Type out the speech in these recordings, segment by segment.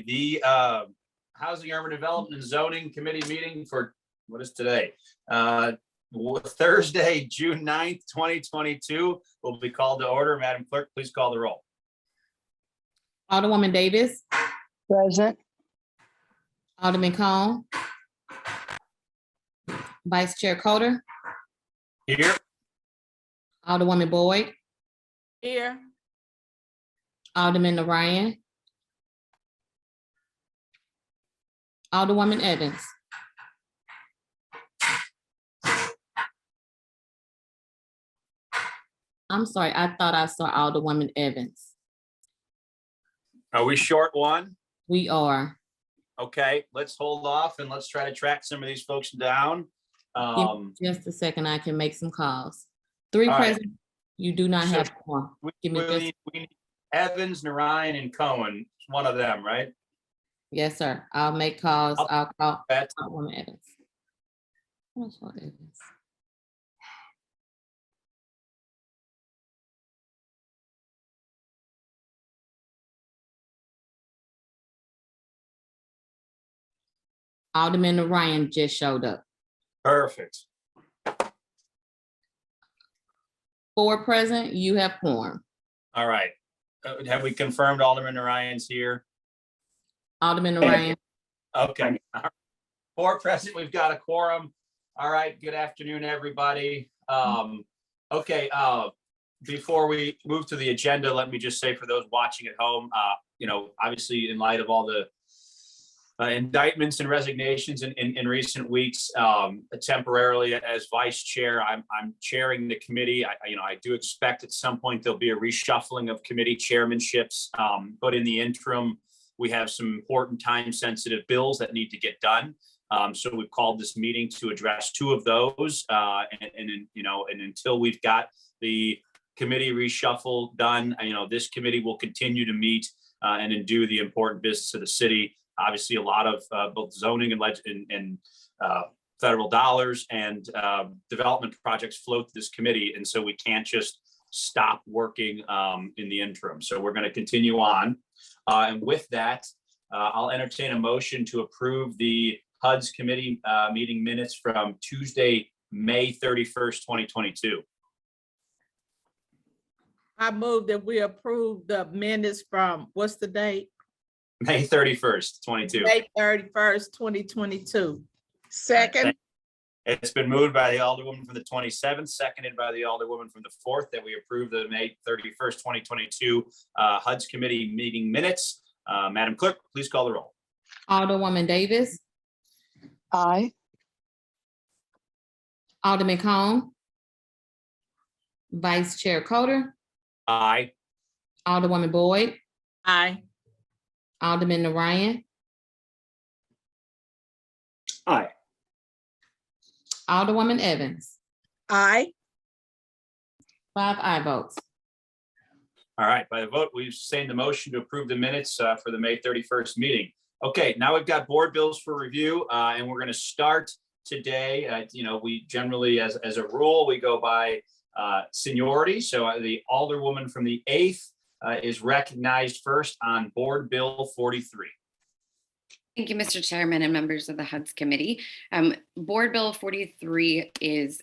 the Housing, Urban Development and Zoning Committee meeting for, what is today? Thursday, June 9th, 2022 will be called to order. Madam Clerk, please call the roll. Alderwoman Davis. Present. Alderman Cone. Vice Chair Coder. Here. Alderwoman Boyd. Here. Alderman Ryan. Alderwoman Evans. I'm sorry, I thought I saw Alderwoman Evans. Are we short one? We are. Okay, let's hold off and let's try to track some of these folks down. Give me just a second, I can make some calls. Three All right. present, you do not So have one. Give me just, we need Evans, Narayan, and Cohen. It's one of them, right? yes, sir. I'll make calls. I'll call That's Alderwoman Evans. What's for Evans? Alderman Ryan just showed up. perfect. 4 present, you have quorum. All right. Have we confirmed Alderman Narayan's here? Alderman Ryan, Okay. 4 present, we've got a quorum. All right, good afternoon, everybody. Okay, before we move to the agenda, let me just say for those watching at home, obviously in light of all the indictments and resignations in recent weeks, temporarily as vice chair, I'm chairing the committee. I do expect at some point there'll be a reshuffling of committee chairmanships, but in the interim, we have some important time-sensitive bills that need to get done. So we've called this meeting to address 2 of those, and until we've got the committee reshuffle done, this committee will continue to meet and do the important business of the city. Obviously, a lot of both zoning and federal dollars and development projects flow to this committee, and so we can't just stop working in the interim. So we're going to continue on, and with that, I'll entertain a motion to approve the HUD's committee meeting minutes from Tuesday, May 31st, 2022. I move that we approve the minutes from, what's the date? May 31st, 22. May 31st, 2022. Second. It's been moved by the Alderwoman from the 27th, seconded by the Alderwoman from the 4th, that we approve the May 31st, 2022 HUD's committee meeting minutes. Madam Clerk, please call the roll. Alderwoman Davis, Aye. Alderman Cone. Vice Chair Coder, Aye. Alderwoman Boyd, Aye. Alderman Ryan, Aye. Alderwoman Evans. Aye. 5 aye votes. All right, by the vote, we've sustained the motion to approve the minutes for the May 31st meeting. Okay, now we've got board bills for review, and we're going to start today. We generally, as a rule, we go by seniority. So the Alderwoman from the 8th is recognized first on Board Bill 43. Thank you, Mr. Chairman and members of the HUD's committee. Board Bill 43 is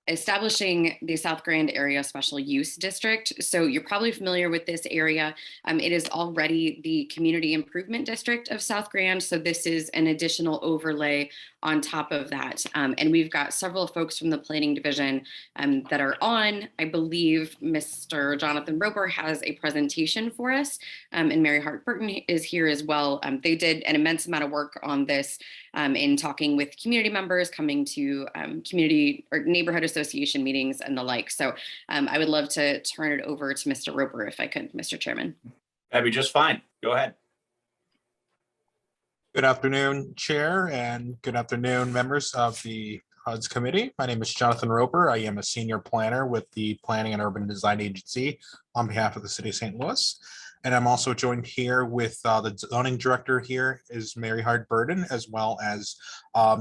establishing the South Grand Area Special Use District. So you're probably familiar with this area. It is already the Community Improvement District of South Grand. So this is an additional overlay on top of that. And we've got several folks from the Planning Division that are on. I believe Mr. Jonathan Roper has a presentation for us, and Mary Hart Burton is here as well. They did an immense amount of work on this in talking with community members, coming to community or neighborhood association meetings and the like. So I would love to turn it over to Mr. Roper if I could, Mr. Chairman. That'd be just fine. Go ahead. Good afternoon, Chair, and good afternoon, members of the HUD's committee. My name is Jonathan Roper. I am a senior planner with the Planning and Urban Design Agency on behalf of the City of St. Louis. And I'm also joined here with the zoning director here is Mary Hart Burton, as well as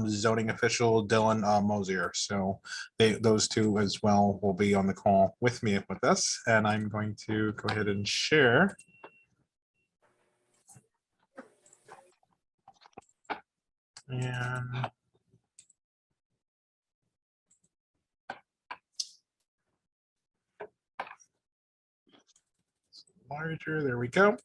zoning official Dylan Mosier. So those two as well will be on the call with me with us. And I'm going to go ahead and share And larger, there we go.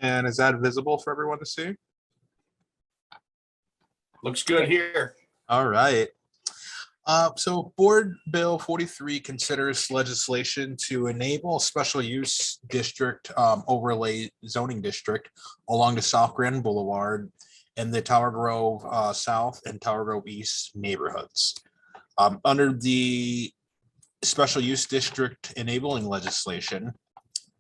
And is that visible for everyone to see? Looks good here. All right. So Board Bill 43 considers legislation to enable a special use district overlay zoning district along the South Grand Boulevard in the Tower Grove South and Tower Grove East neighborhoods. Under the special use district enabling legislation,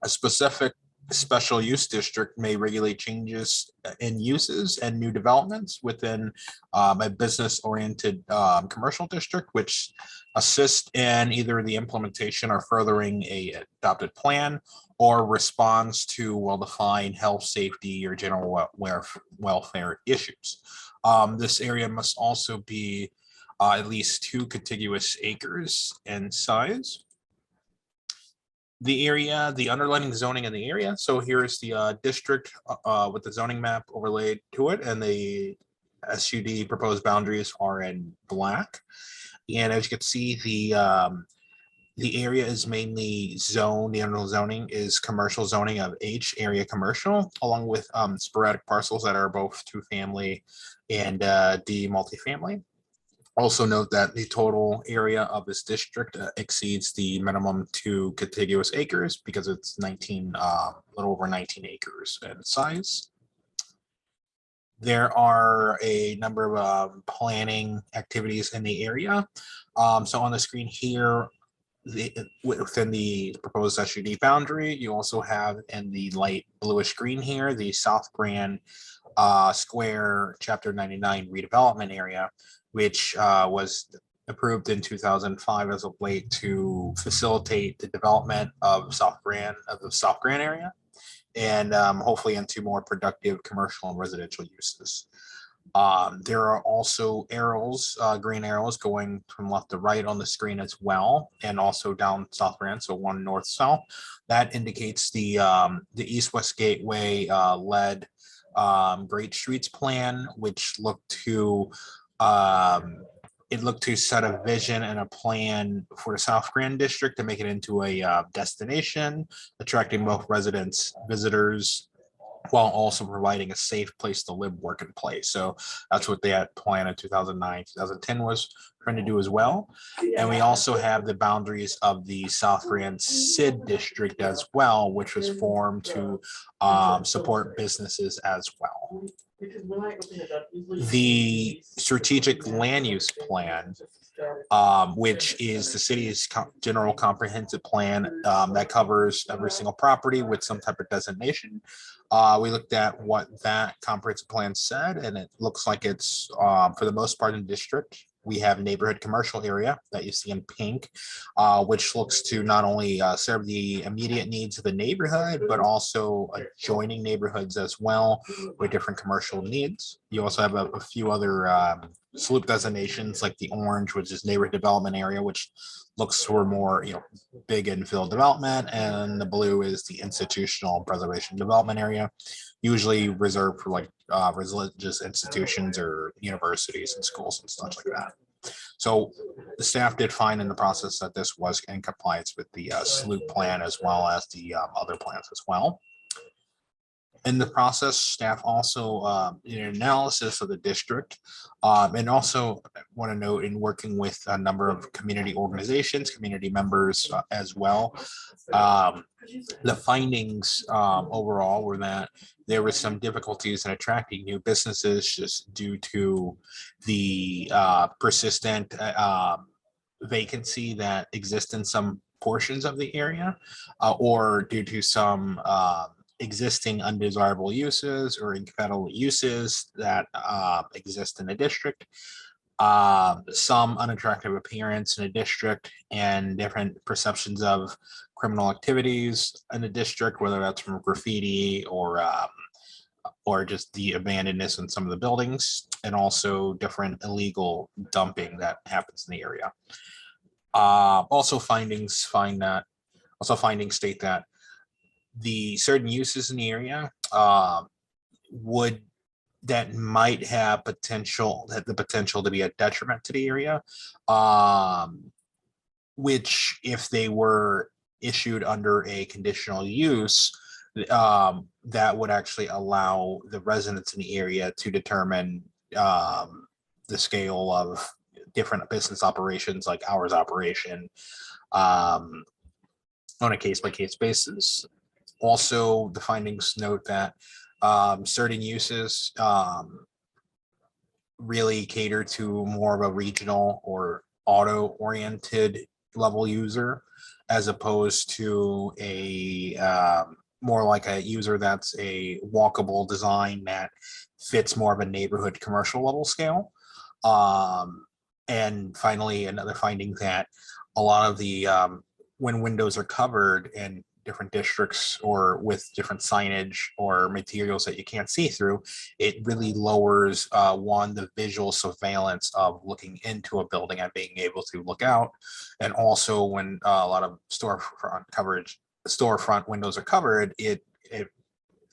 a specific special use district may regulate changes in uses and new developments within a business-oriented commercial district, which assist in either the implementation or furthering a adopted plan or responds to well-defined health, safety, or general welfare issues. This area must also be at least 2 contiguous acres in size. The area, the underlying zoning in the area. So here's the district with the zoning map overlaid to it, and the SUD proposed boundaries are in black. And as you can see, the area is mainly zoned. The underlying zoning is commercial zoning of H area commercial, along with sporadic parcels that are both 2-family and D multifamily. Also note that the total area of this district exceeds the minimum 2 contiguous acres because it's 19, a little over 19 acres in size. There are a number of planning activities in the area. So on the screen here, within the proposed SUD boundary, you also have in the light bluish green here, the South Grand Square Chapter 99 redevelopment area, which was approved in 2005 as of late to facilitate the development of the South Grand area, and hopefully into more productive commercial and residential uses. There are also arrows, green arrows going from left to right on the screen as well, and also down South Grand, so one north-south. That indicates the East-West Gateway led Great Streets plan, which looked to set a vision and a plan for the South Grand district to make it into a destination, attracting both residents, visitors, while also providing a safe place to live, work, and play. So that's what that plan in 2009, 2010 was trying to do as well. And we also have the boundaries of the South Grand SID district as well, which was formed to support businesses as well. The strategic land use plan, which is the city's general comprehensive plan that covers every single property with some type of designation. We looked at what that comprehensive plan said, and it looks like it's for the most part in the district. We have neighborhood commercial area that you see in pink, which looks to not only serve the immediate needs of the neighborhood, but also adjoining neighborhoods as well with different commercial needs. You also have a few other sloop designations like the orange, which is neighborhood development area, which looks for more, big infill development, and the blue is the institutional preservation development area, usually reserved for like religious institutions or universities and schools and stuff like that. So the staff did find in the process that this was in compliance with the sloop plan as well as the other plans as well. In the process, staff also did an analysis of the district, and also want to note in working with a number of community organizations, community members as well. The findings overall were that there were some difficulties in attracting new businesses just due to the persistent vacancy that exists in some portions of the area, or due to some existing undesirable uses or incompatible uses that exist in the district, some unattractive appearance in a district, and different perceptions of criminal activities in the district, whether that's from graffiti or just the abandonedness in some of the buildings, and also different illegal dumping that happens in the area. Findings state that the certain uses in the area would that might have the potential to be a detriment to the area, which if they were issued under a conditional use, that would actually allow the residents in the area to determine the scale of different business operations, like hours operation, on a case-by-case basis. Also, the findings note that certain uses really cater to more of a regional or auto-oriented level user, as opposed to a more like a user that's a walkable design that fits more of a neighborhood commercial level scale. And finally, another finding that a lot of the when windows are covered in different districts or with different signage or materials that you can't see through, it really lowers the visual surveillance of looking into a building and being able to look out. And also when a lot of storefront windows are covered, it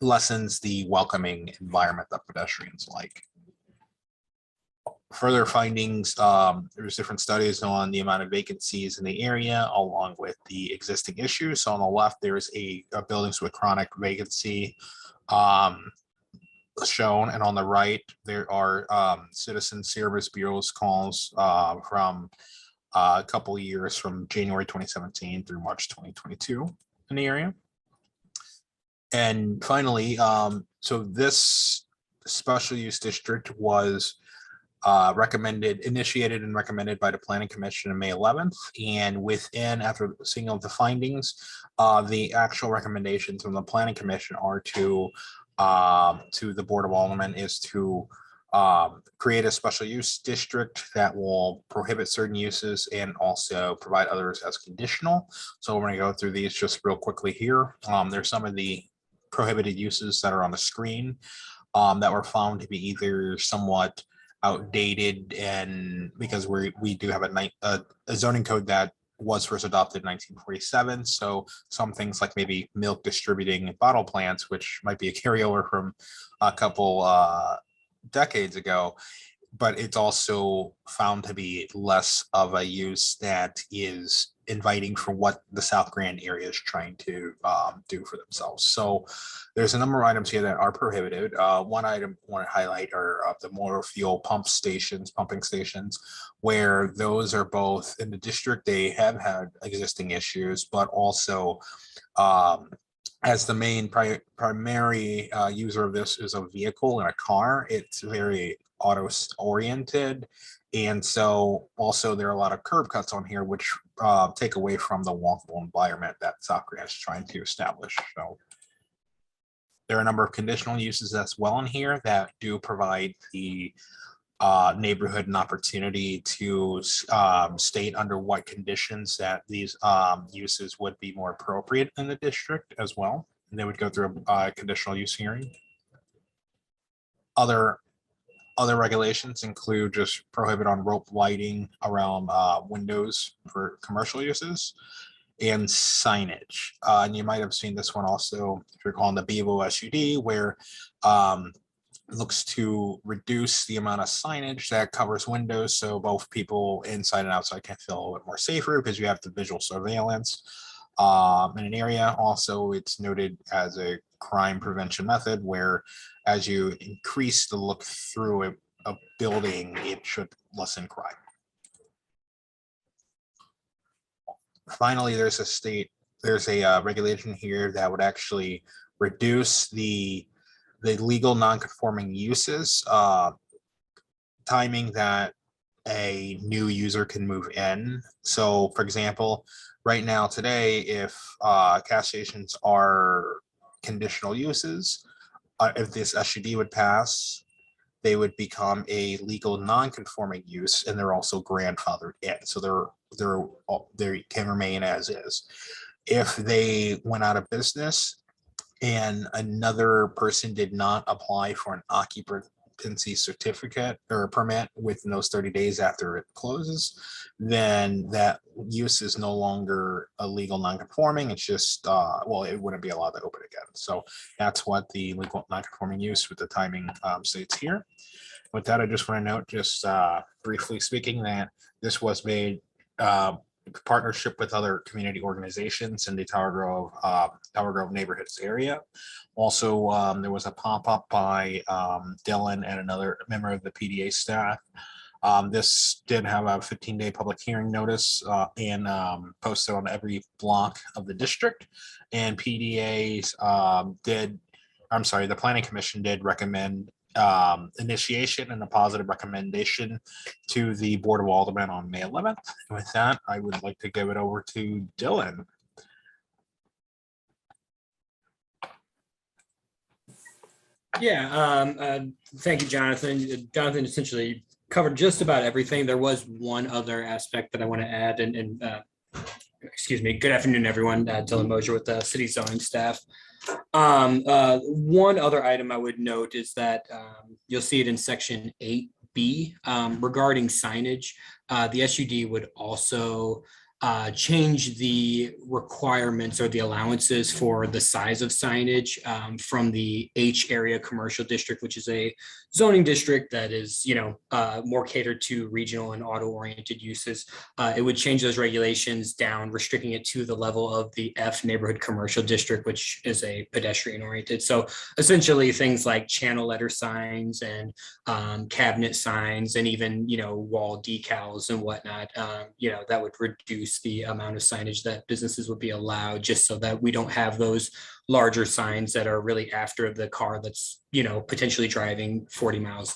lessens the welcoming environment that pedestrians like. Further findings, there's different studies on the amount of vacancies in the area along with the existing issues. So on the left, there's a buildings with chronic vacancy shown, and on the right, there are citizen service bureaus calls from a couple of years from January 2017 through March 2022 in the area. And finally, so this special use district was initiated and recommended by the Planning Commission on May 11th. And after seeing all the findings, the actual recommendations from the Planning Commission are to the Board of Aldermen is to create a special use district that will prohibit certain uses and also provide others as conditional. So we're going to go through these just real quickly here. There's some of the prohibited uses that are on the screen that were found to be either somewhat outdated, and because we do have a zoning code that was first adopted in 1947. So some things like maybe milk distributing bottle plants, which might be a carryover from a couple decades ago, but it's also found to be less of a use that is inviting for what the South Grand area is trying to do for themselves. So there's a number of items here that are prohibited. One item I want to highlight are the motor fuel pumping stations, where those are both in the district. They have had existing issues, but also as the main primary user of this is a vehicle and a car, it's very auto oriented. And so also there are a lot of curb cuts on here, which take away from the walkable environment that South Grand is trying to establish. So there are a number of conditional uses as well in here that do provide the neighborhood an opportunity to state under what conditions that these uses would be more appropriate in the district as well. And they would go through a conditional use hearing. Other regulations include just prohibit on rope lighting around windows for commercial uses and signage. And you might have seen this one also if you're calling the Bevo SUD, where it looks to reduce the amount of signage that covers windows, so both people inside and outside can feel a little bit more safer because you have the visual surveillance in an area. Also, it's noted as a crime prevention method where as you increase the look through a building, it should lessen crime. Finally, there's a regulation here that would actually reduce the legal non-conforming uses timing that a new user can move in. So for example, right now today, if gas stations are conditional uses, if this SUD would pass, they would become a legal non-conforming use, and they're also grandfathered in. So they can remain as is. If they went out of business and another person did not apply for an occupancy occupancy certificate or permit within those 30 days after it closes, then that use is no longer a legal non-conforming. It's just, well, it wouldn't be allowed to open again. So that's what the legal non-conforming use with the timing states here. With that, I just want to note, just briefly speaking, that this was made partnership with other community organizations in the Tower Grove neighborhoods area. Also, there was a pop-up by Dylan and another member of the PDA staff. This did have a 15-day public hearing notice and posted on every block of the district. And PDA's the Planning Commission did recommend initiation and a positive recommendation to the Board of Aldermen on May 11th. And with that, I would like to give it over to Dylan. Yeah, thank you, Jonathan. Jonathan essentially covered just about everything. There was one other aspect that I want to add, and excuse me, good afternoon, everyone. Dylan Mosier with the city zoning staff. One other item I would note is that you'll see it in section 8B regarding signage. The SUD would also change the requirements or the allowances for the size of signage from the H area commercial district, which is a zoning district that is, more catered to regional and auto-oriented uses. It would change those regulations down, restricting it to the level of the F neighborhood commercial district, which is a pedestrian-oriented. So essentially things like channel letter signs and cabinet signs and even, wall decals and whatnot, that would reduce the amount of signage that businesses would be allowed, just so that we don't have those larger signs that are really after the car that's, potentially driving 40 miles,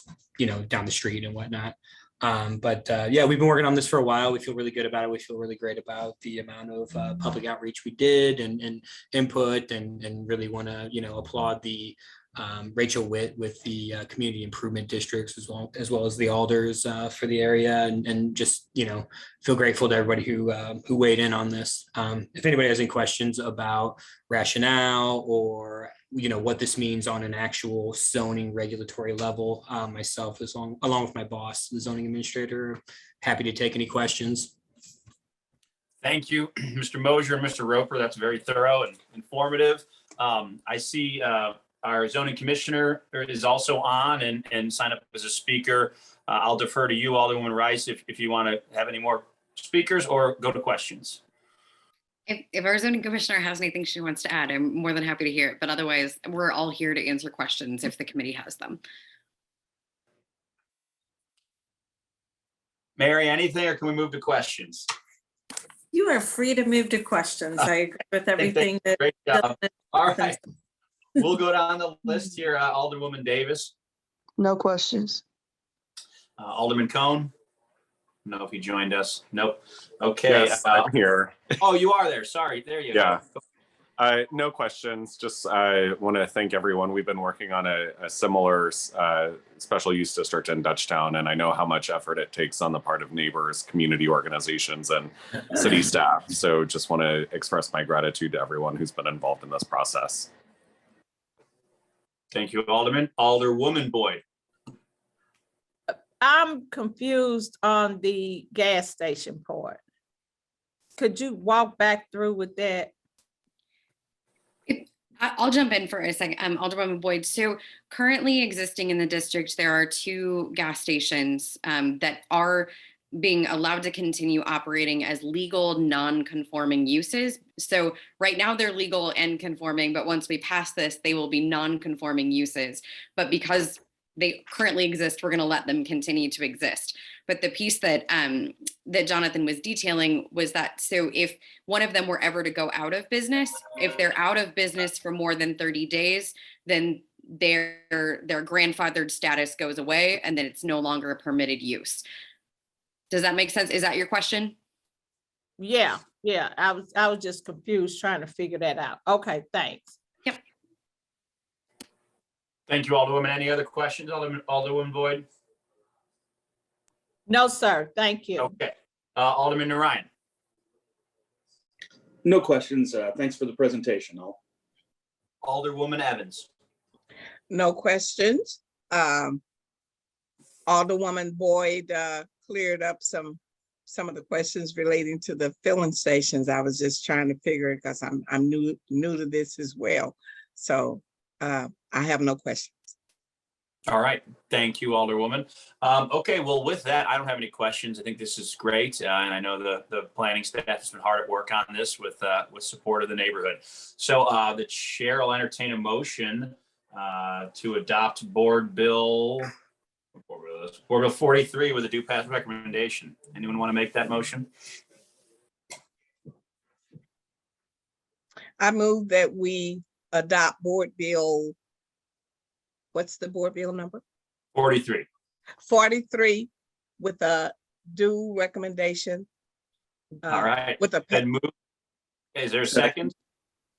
down the street and whatnot. Yeah, we've been working on this for a while. We feel really good about it. We feel really great about the amount of public outreach we did and input and really want to, applaud the Rachel Witt with the community improvement districts as well as the alders for the area and just feel grateful to everybody who weighed in on this. If anybody has any questions about rationale or what this means on an actual zoning regulatory level, myself along with my boss, the zoning administrator, happy to take any questions. Thank you, Mr. Mosier and Mr. Roper. That's very thorough and informative. I see our zoning commissioner is also on and sign up as a speaker. I'll defer to you, Alderwoman Rice, if you want to have any more speakers or go to questions. If our zoning commissioner has anything she wants to add, I'm more than happy to hear it. But otherwise, we're all here to answer questions if the committee has them. Mary, anything, or can we move to questions? You are free to move to questions. I agree with everything that. Great job. All right. We'll go down the list here. Alderwoman Davis. No questions. Alderman Cone. No, if he joined us. Nope. Okay. Yes, I'm here. Oh, you are there. Sorry. There you Yeah. go. No questions. Just I want to thank everyone. We've been working on a similar special use district in Dutchtown, and I know how much effort it takes on the part of neighbors, community organizations, and city staff. So just want to express my gratitude to everyone who's been involved in this process. Thank you, Alderman. Alderwoman Boyd. I'm confused on the gas station part. Could you walk back through with that? I'll jump in for a second, Alderwoman Boyd. So currently existing in the district, there are 2 gas stations that are being allowed to continue operating as legal non-conforming uses. So right now they're legal and conforming, but once we pass this, they will be non-conforming uses. But because they currently exist, we're going to let them continue to exist. But the piece that that Jonathan was detailing was that, so if one of them were ever to go out of business, if they're out of business for more than 30 days, then their grandfathered status goes away, and then it's no longer a permitted use. Does that make sense? Is that your question? Yeah. I was just confused trying to figure that out. Okay, thanks. Yep. Thank you, Alderwoman. Any other questions, Alderwoman Boyd? No, sir. Thank you. Okay. Alderman Narayan. No questions. Thanks for the presentation. Alderwoman Evans. No questions. Alderwoman Boyd cleared up some of the questions relating to the filling stations. I was just trying to figure it because I'm new to this as well. So I have no questions. All right, thank you, Alderwoman. Okay, well, with that, I don't have any questions. I think this is great, and I know the planning staff has been hard at work on this with support of the neighborhood. So the chair will entertain a motion to adopt Board Bill 43 with a due pass recommendation. Anyone want to make that motion? I move that we adopt Board Bill, what's the Board Bill number? 43. 43 with a due recommendation. All right. With a Been moved. Is there a second?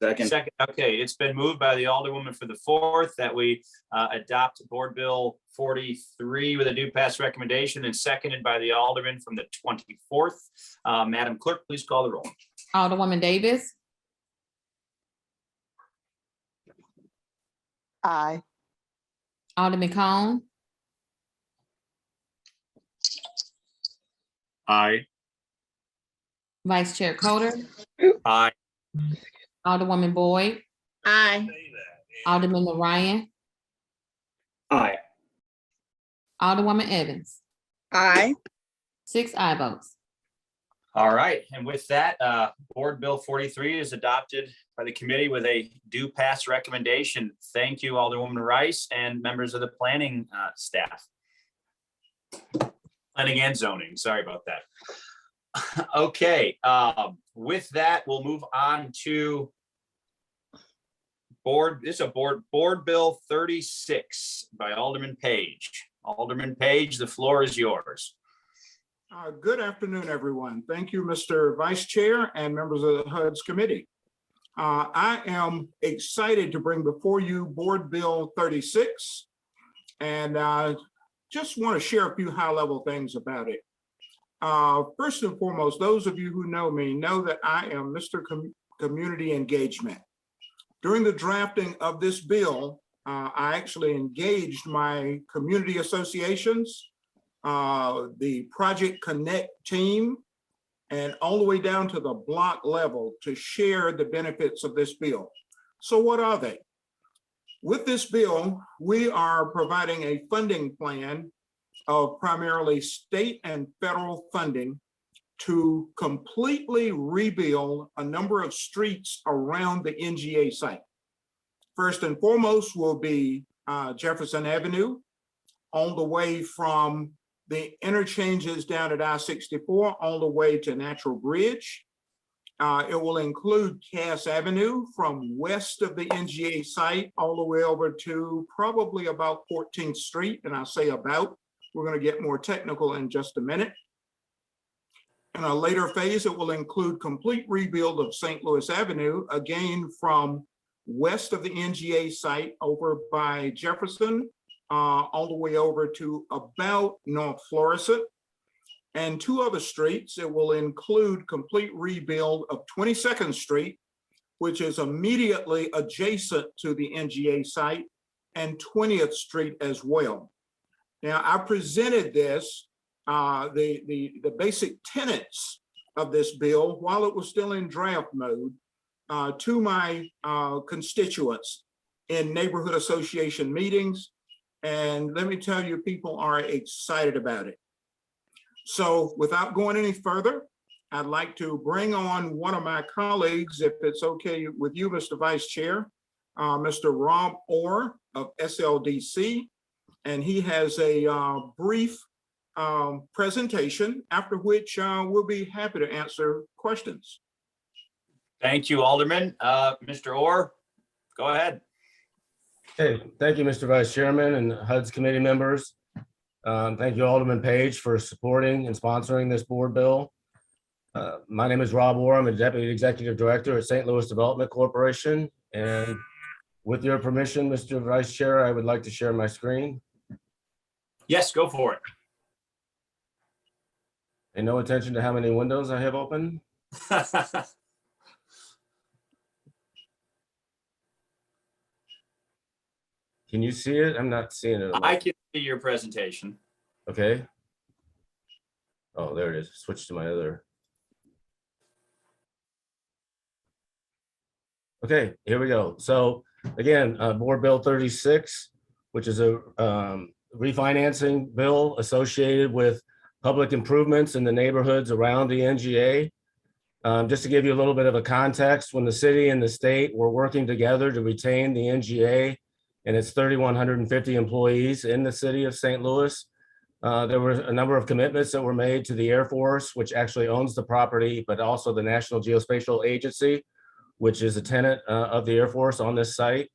Second. Second. Okay, it's been moved by the Alderwoman for the 4th that we adopt Board Bill 43 with a due pass recommendation, and seconded by the Alderman from the 24th. Madam Clerk, please call the roll. Alderwoman Davis, Aye. Alderman Cone, Aye. Vice Chair Coder, Aye. Alderwoman Boyd, Aye. Alderman Ryan, Aye. Alderwoman Evans, Aye. 6 aye votes. All right, and with that, Board Bill 43 is adopted by the committee with a due pass recommendation. Thank you, Alderwoman Rice and members of the planning staff. Planning and zoning, sorry about that. Okay, with that, we'll move on to Board Bill 36 by Alderman Page. Alderman Page, the floor is yours. Good afternoon, everyone. Thank you, Mr. Vice Chair and members of the HUD's committee. I am excited to bring before you Board Bill 36, and just want to share a few high-level things about it. First and foremost, those of you who know me know that I am Mr. Community Engagement. During the drafting of this bill, I actually engaged my community associations, the Project Connect team, and all the way down to the block level to share the benefits of this bill. So what are they? With this bill, we are providing a funding plan of primarily state and federal funding to completely rebuild a number of streets around the NGA site. First and foremost will be Jefferson Avenue, all the way from the interchanges down at I-64 all the way to Natural Bridge. It will include Cass Avenue from west of the NGA site all the way over to probably about 14th Street. And I say about, we're going to get more technical in just a minute. In a later phase, it will include complete rebuild of St. Louis Avenue, again from west of the NGA site over by Jefferson, all the way over to about North Florissant. And 2 other streets, it will include complete rebuild of 22nd Street, which is immediately adjacent to the NGA site, and 20th Street as well. Now, I presented this, the basic tenets of this bill while it was still in draft mode to my constituents in neighborhood association meetings. And let me tell you, people are excited about it. So without going any further, I'd like to bring on one of my colleagues, if it's okay with you, Mr. Vice Chair, Mr. Rob Orr of SLDC. And he has a brief presentation, after which we'll be happy to answer questions. Thank you, Alderman. Mr. Orr, go ahead. Hey, thank you, Mr. Vice Chairman and HUD's committee members. Thank you, Alderman Page, for supporting and sponsoring this board bill. My name is Rob Orr. I'm a Deputy Executive Director at St. Louis Development Corporation. And with your permission, Mr. Vice Chair, I would like to share my screen. Yes, go for it. Pay no attention to how many windows I have open. Can you see it? I'm not seeing it. I can see your presentation. Okay. Oh, there it is. Switch to my other. Okay, here we go. So again, Board Bill 36, which is a refinancing bill associated with public improvements in the neighborhoods around the NGA. Just to give you a little bit of a context, when the city and the state were working together to retain the NGA and its 3,150 employees in the city of St. Louis, there were a number of commitments that were made to the Air Force, which actually owns the property, but also the National Geospatial Agency, which is a tenant of the Air Force on this site.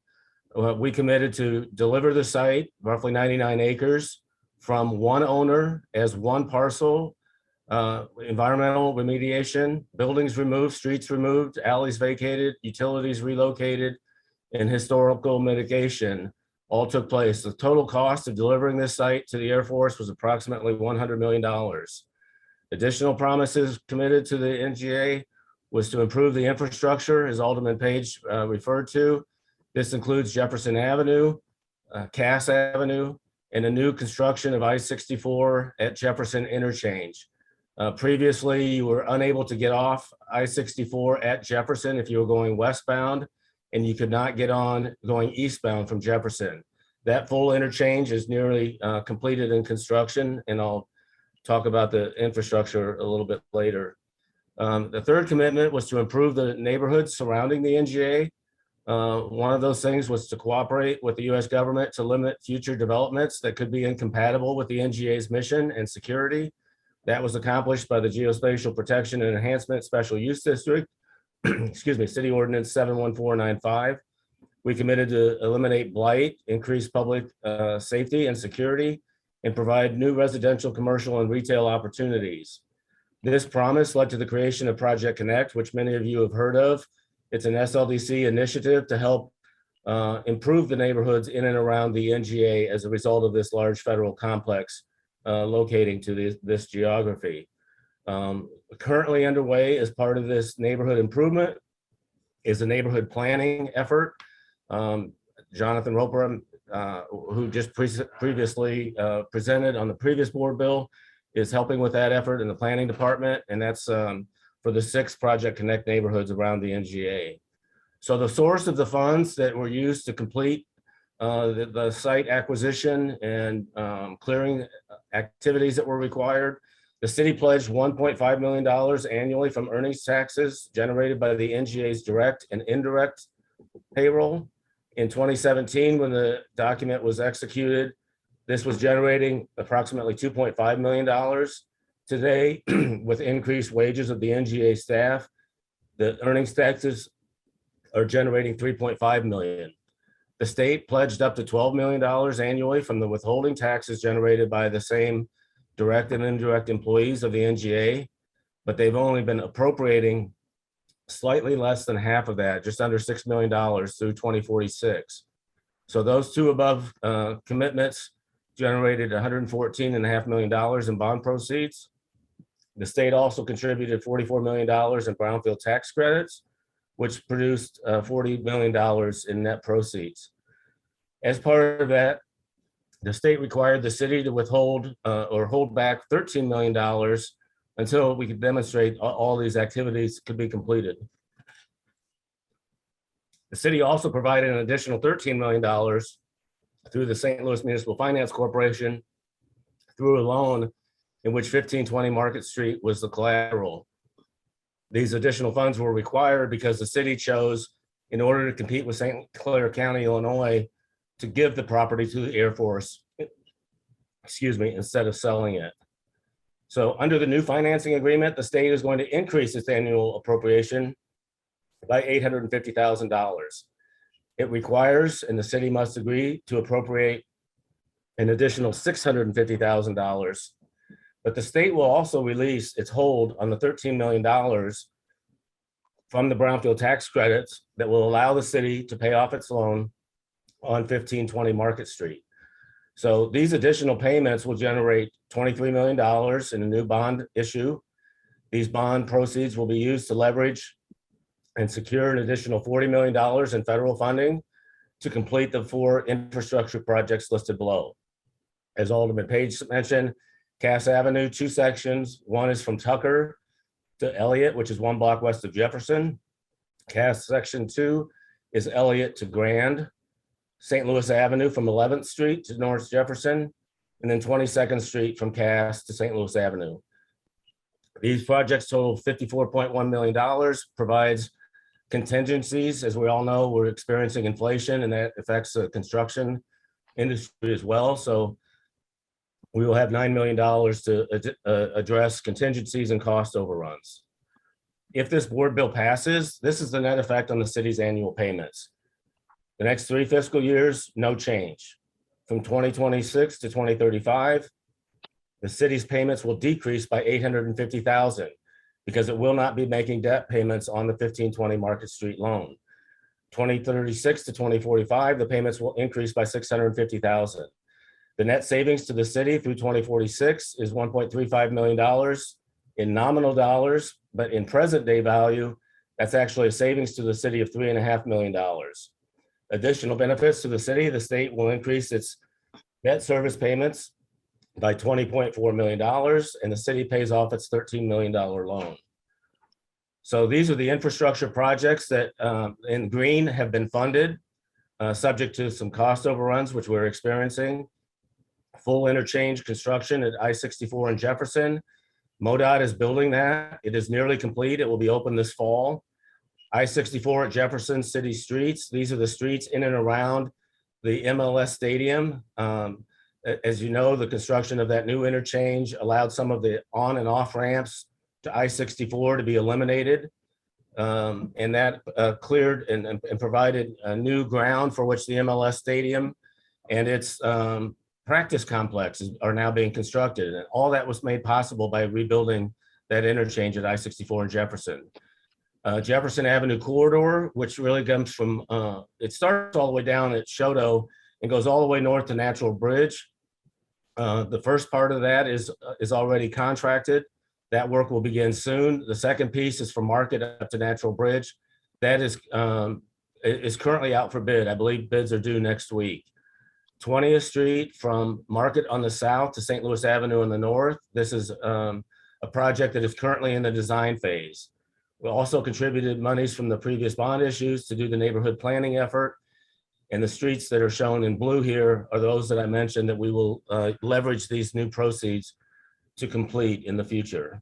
We committed to deliver the site, roughly 99 acres, from one owner as one parcel, environmental remediation, buildings removed, streets removed, alleys vacated, utilities relocated, and historical mitigation all took place. The total cost of delivering this site to the Air Force was approximately $100 million. Additional promises committed to the NGA was to improve the infrastructure, as Alderman Page referred to. This includes Jefferson Avenue, Cass Avenue, and a new construction of I-64 at Jefferson Interchange. Previously, you were unable to get off I-64 at Jefferson if you were going westbound, and you could not get on going eastbound from Jefferson. That full interchange is nearly completed in construction, and I'll talk about the infrastructure a little bit later. The third commitment was to improve the neighborhoods surrounding the NGA. One of those things was to cooperate with the U.S. government to limit future developments that could be incompatible with the NGA's mission and security. That was accomplished by the Geospatial Protection and Enhancement Special Use District, excuse me, City Ordinance 71495. We committed to eliminate blight, increase public safety and security, and provide new residential, commercial, and retail opportunities. This promise led to the creation of Project Connect, which many of you have heard of. It's an SLDC initiative to help improve the neighborhoods in and around the NGA as a result of this large federal complex locating to this geography. Currently underway as part of this neighborhood improvement is a neighborhood planning effort. Jonathan Roper, who just previously presented on the previous board bill, is helping with that effort in the planning department, and that's for the 6 Project Connect neighborhoods around the NGA. So the source of the funds that were used to complete the site acquisition and clearing activities that were required, the city pledged $1.5 million annually from earnings taxes generated by the NGA's direct and indirect payroll. In 2017, when the document was executed, this was generating approximately $2.5 million. Today, with increased wages of the NGA staff, the earnings taxes are generating $3.5 million. The state pledged up to $12 million annually from the withholding taxes generated by the same direct and indirect employees of the NGA, but they've only been appropriating slightly less than half of that, just under $6 million through 2046. So those two above commitments generated $114.5 million in bond proceeds. The state also contributed $44 million in brownfield tax credits, which produced $40 million in net proceeds. As part of that, the state required the city to withhold or hold back $13 million until we could demonstrate all these activities could be completed. The city also provided an additional $13 million through the St. Louis Municipal Finance Corporation through a loan in which 1520 Market Street was the collateral. These additional funds were required because the city chose, in order to compete with St. Clair County, Illinois, to give the property to the Air Force, excuse me, instead of selling it. So under the new financing agreement, the state is going to increase its annual appropriation by $850,000. It requires, and the city must agree, to appropriate an additional $650,000. But the state will also release its hold on the $13 million from the brownfield tax credits that will allow the city to pay off its loan on 1520 Market Street. So these additional payments will generate $23 million in a new bond issue. These bond proceeds will be used to leverage and secure an additional $40 million in federal funding to complete the 4 infrastructure projects listed below. As Alderman Page mentioned, Cass Avenue, 2 sections. One is from Tucker to Elliott, which is 1 block west of Jefferson. Cass Section 2 is Elliott to Grand. St. Louis Avenue from 11th Street to North Jefferson, and then 22nd Street from Cass to St. Louis Avenue. These projects total $54.1 million, provides contingencies. As we all know, we're experiencing inflation and that affects the construction industry as well. So we will have $9 million to address contingencies and cost overruns. If this board bill passes, this is the net effect on the city's annual payments. The next 3 fiscal years, no change. From 2026 to 2035, the city's payments will decrease by $850,000 because it will not be making debt payments on the 1520 Market Street loan. 2036 to 2045, the payments will increase by $650,000. The net savings to the city through 2046 is $1.35 million in nominal dollars, but in present day value, that's actually a savings to the city of $3.5 million. Additional benefits to the city, the state will increase its debt service payments by $20.4 million, and the city pays off its $13 million loan. So these are the infrastructure projects that in green have been funded, subject to some cost overruns, which we're experiencing. Full interchange construction at I-64 in Jefferson. MoDOT is building that. It is nearly complete. It will be open this fall. I-64 at Jefferson City Streets. These are the streets in and around the MLS Stadium. As you know, the construction of that new interchange allowed some of the on and off ramps to I-64 to be eliminated. And that cleared and provided a new ground for which the MLS Stadium and its practice complexes are now being constructed. And all that was made possible by rebuilding that interchange at I-64 in Jefferson. Jefferson Avenue corridor, which really comes from, it starts all the way down at Shoto and goes all the way north to Natural Bridge. The first part of that is already contracted. That work will begin soon. The second piece is from Market up to Natural Bridge. That is currently out for bid. I believe bids are due next week. 20th Street from Market on the south to St. Louis Avenue in the north. This is a project that is currently in the design phase. We also contributed monies from the previous bond issues to do the neighborhood planning effort. And the streets that are shown in blue here are those that I mentioned that we will leverage these new proceeds to complete in the future.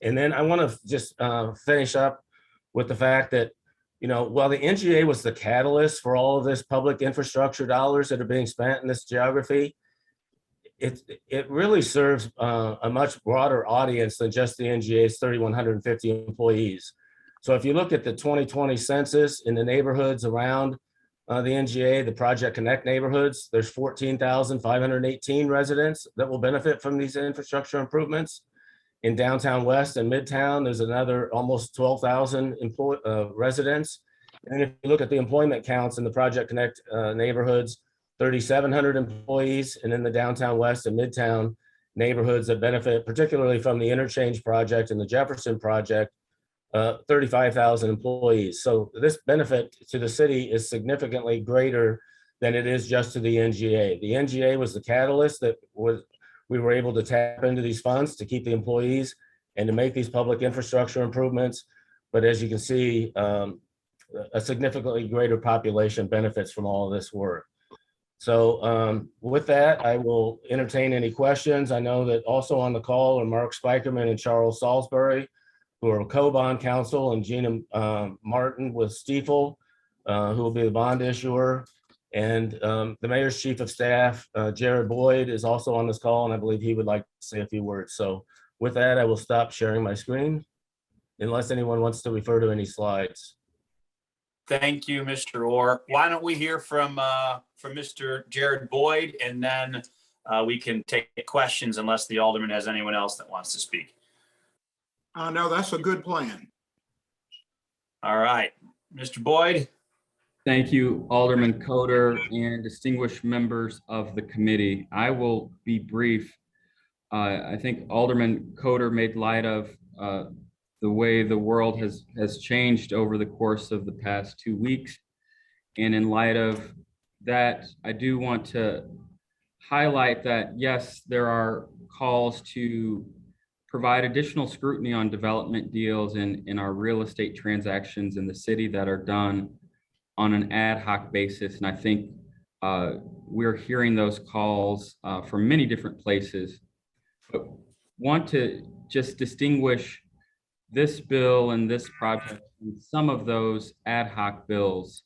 And then I want to just finish up with the fact that, you know, while the NGA was the catalyst for all of this public infrastructure dollars that are being spent in this geography, it really serves a much broader audience than just the NGA's 3,150 employees. So if you look at the 2020 census in the neighborhoods around the NGA, the Project Connect neighborhoods, there's 14,518 residents that will benefit from these infrastructure improvements. In downtown West and Midtown, there's another almost 12,000 residents. And if you look at the employment counts in the Project Connect neighborhoods, 3,700 employees, and in the downtown West and Midtown neighborhoods that benefit particularly from the interchange project and the Jefferson project, 35,000 employees. So this benefit to the city is significantly greater than it is just to the NGA. The NGA was the catalyst that we were able to tap into these funds to keep the employees and to make these public infrastructure improvements. But as you can see, a significantly greater population benefits from all of this work. So with that, I will entertain any questions. I know that also on the call are Mark Spikerman and Charles Salisbury, who are co-bond counsel, and Gina Martin with Stiefel, who will be the bond issuer. And the mayor's chief of staff, Jared Boyd, is also on this call, and I believe he would like to say a few words. So with that, I will stop sharing my screen unless anyone wants to refer to any slides. Thank you, Mr. Orr. Why don't we hear from Mr. Jared Boyd, and then we can take questions unless the alderman has anyone else that wants to speak. No, that's a good plan. All right, Mr. Boyd. Thank you, Alderman Coder and distinguished members of the committee. I will be brief. I think Alderman Coder made light of the way the world has changed over the course of the past 2 weeks. And in light of that, I do want to highlight that, yes, there are calls to provide additional scrutiny on development deals in our real estate transactions in the city that are done on an ad hoc basis. And I think we're hearing those calls from many different places. But want to just distinguish this bill and this project and some of those ad hoc bills.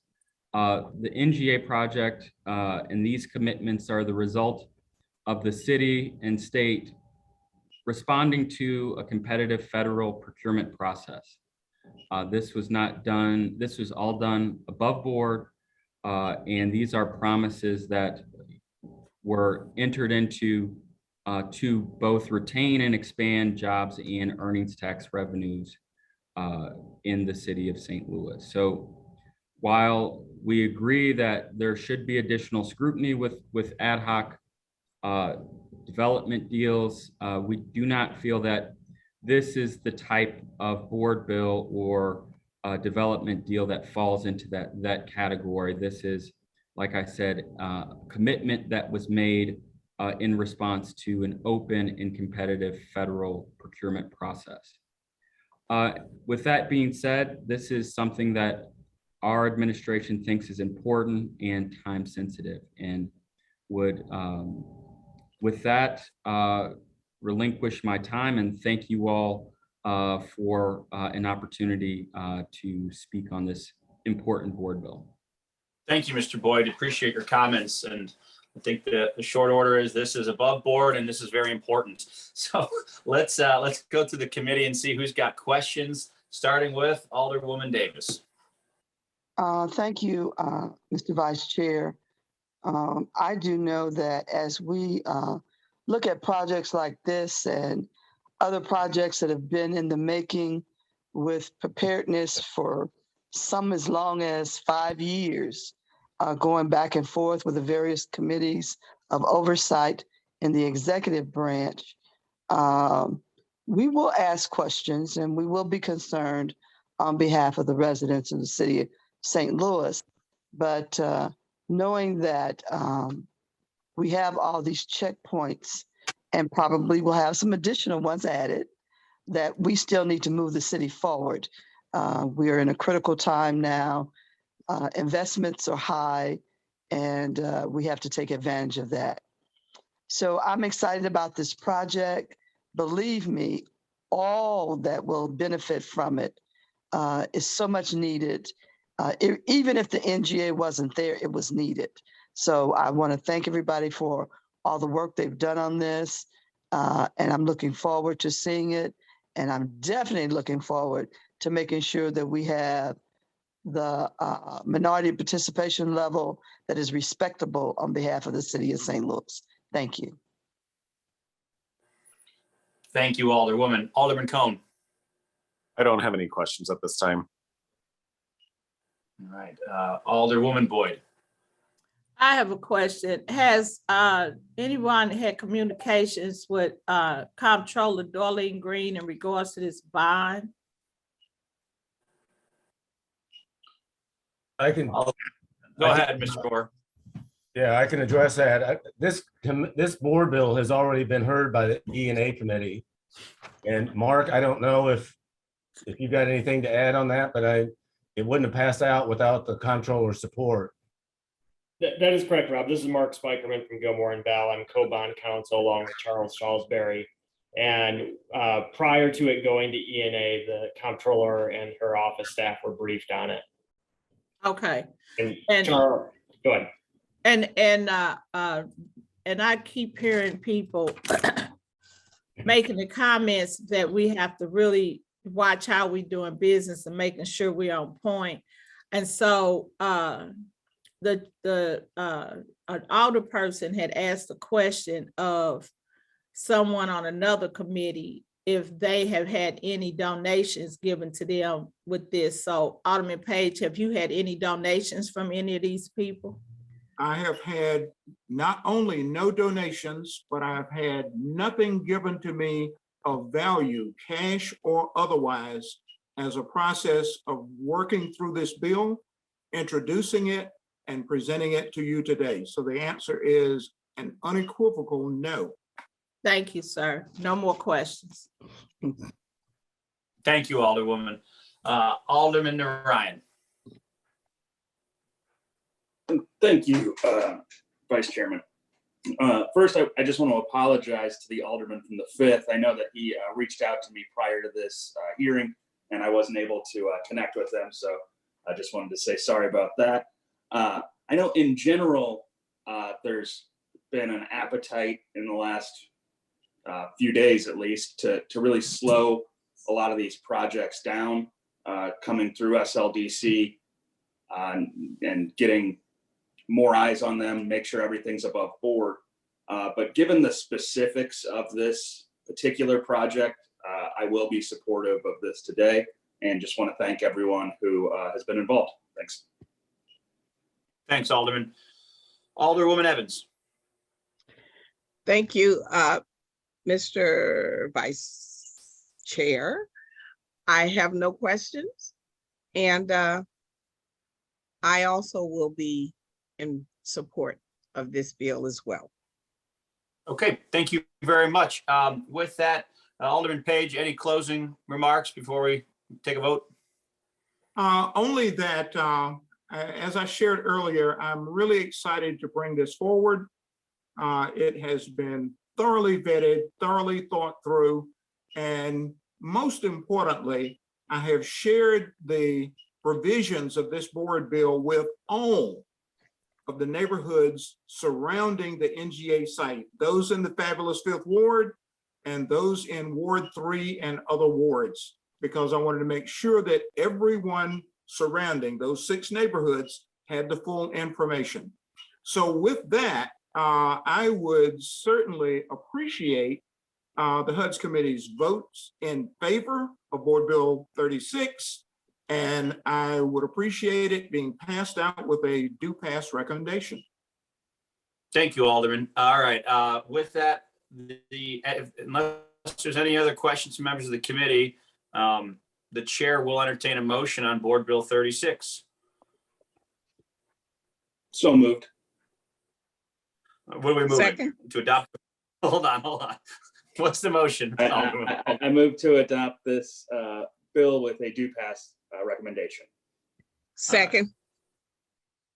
The NGA project and these commitments are the result of the city and state responding to a competitive federal procurement process. This was not done, this was all done above board, and these are promises that were entered into to both retain and expand jobs and earnings tax revenues in the city of St. Louis. So while we agree that there should be additional scrutiny with ad hoc development deals, we do not feel that this is the type of board bill or development deal that falls into that category. This is, like I said, a commitment that was made in response to an open and competitive federal procurement process. With that being said, this is something that our administration thinks is important and time sensitive, and would, with that, relinquish my time and thank you all for an opportunity to speak on this important board bill. Thank you, Mr. Boyd. Appreciate your comments. And I think the short order is this is above board and this is very important. So let's go to the committee and see who's got questions, starting with Alderwoman Davis. Thank you, Mr. Vice Chair. I do know that as we look at projects like this and other projects that have been in the making with preparedness for some as long as 5 years, going back and forth with the various committees of oversight in the executive branch, we will ask questions and we will be concerned on behalf of the residents of the city of St. Louis. But knowing that we have all these checkpoints and probably will have some additional ones added, that we still need to move the city forward. We are in a critical time now. Investments are high, and we have to take advantage of that. So I'm excited about this project. Believe me, all that will benefit from it is so much needed. Even if the NGA wasn't there, it was needed. So I want to thank everybody for all the work they've done on this, and I'm looking forward to seeing it. And I'm definitely looking forward to making sure that we have the minority participation level that is respectable on behalf of the city of St. Louis. Thank you. Thank you, Alderwoman. Alderman Cone. I don't have any questions at this time. All right, Alderwoman Boyd. I have a question. Has anyone had communications with Comptroller Darlene Green in regards to this bond? I can. Go ahead, Mr. Gore. Yeah, I can address that. This board bill has already been heard by the E&A committee. And Mark, I don't know if you got anything to add on that, but it wouldn't have passed out without the comptroller's support. That is correct, Rob. This is Mark Spikerman from Gilmore and Bell. I'm co-bond counsel along with Charles Salisbury. And prior to it going to E&A, the comptroller and her office staff were briefed on it. Okay. And Charles, go ahead. And I keep hearing people making the comments that we have to really watch how we doing business and making sure we're on point. And so an alderperson had asked a question of someone on another committee if they have had any donations given to them with this. So Alderman Page, have you had any donations from any of these people? I have had not only no donations, but I have had nothing given to me of value, cash or otherwise, as a process of working through this bill, introducing it, and presenting it to you today. So the answer is an unequivocal no. Thank you, sir. No more questions. Thank you, Alderwoman. Alderman Ryan. Thank you, Vice Chairman. First, I just want to apologize to the Alderman from the 5th. I know that he reached out to me prior to this hearing, and I wasn't able to connect with them. So I just wanted to say sorry about that. I know in general, there's been an appetite in the last few days, at least, to really slow a lot of these projects down coming through SLDC and getting more eyes on them, make sure everything's above board. But given the specifics of this particular project, I will be supportive of this today and just want to thank everyone who has been involved. Thanks. Thanks, Alderman. Alderwoman Evans. Thank you, Mr. Vice Chair. I have no questions. And I also will be in support of this bill as well. Okay, thank you very much. With that, Alderman Page, any closing remarks before we take a vote? Only that, as I shared earlier, I'm really excited to bring this forward. It has been thoroughly vetted, thoroughly thought through, and most importantly, I have shared the provisions of this board bill with all of the neighborhoods surrounding the NGA site, those in the fabulous 5th Ward and those in Ward 3 and other wards, because I wanted to make sure that everyone surrounding those 6 neighborhoods had the full information. So with that, I would certainly appreciate the HUD's Committee's votes in favor of Board Bill 36, and I would appreciate it being passed out with a do pass recommendation. Thank you, Alderman. All right, with that, unless there's any other questions from members of the committee, the chair will entertain a motion on Board Bill 36. So moved. What are we moving? Second. To adopt? Hold on. What's the motion? I move to adopt this bill with a do pass recommendation. Second.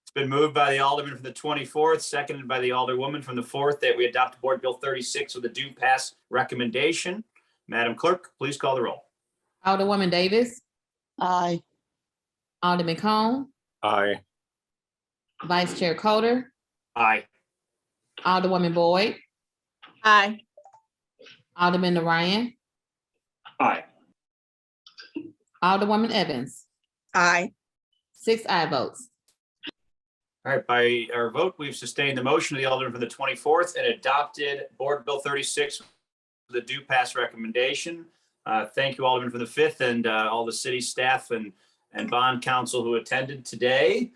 It's been moved by the Alderman from the 24th, seconded by the Alderwoman from the 4th, that we adopt Board Bill 36 with a do pass recommendation. Madam Clerk, please call the roll. Alderwoman Davis, Aye. Alderman Cone, Aye. Vice Chair Coder, Aye. Alderwoman Boyd, Aye. Alderman Ryan, Aye. Alderwoman Evans, Aye. 6 aye votes. All right, by our vote, we've sustained the motion of the Alderman from the 24th and adopted Board Bill 36 with a do pass recommendation. Thank you, Alderman from the 5th, and all the city staff and bond council who attended today.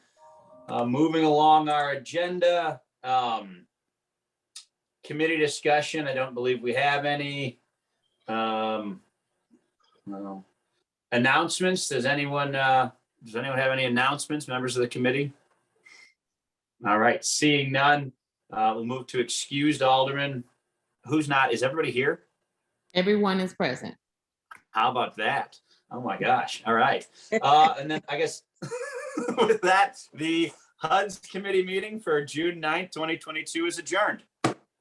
Moving along our agenda, committee discussion. I don't believe we have any. No. Announcements. Does anyone have any announcements, members of the committee? All right, seeing none, we'll move to excused Alderman. Who's not? Is everybody here? Everyone is present. How about that? Oh my gosh. All right. And then I guess with that, the HUD's committee meeting for June 9th, 2022 is adjourned.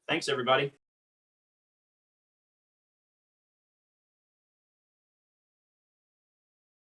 Thanks, everybody.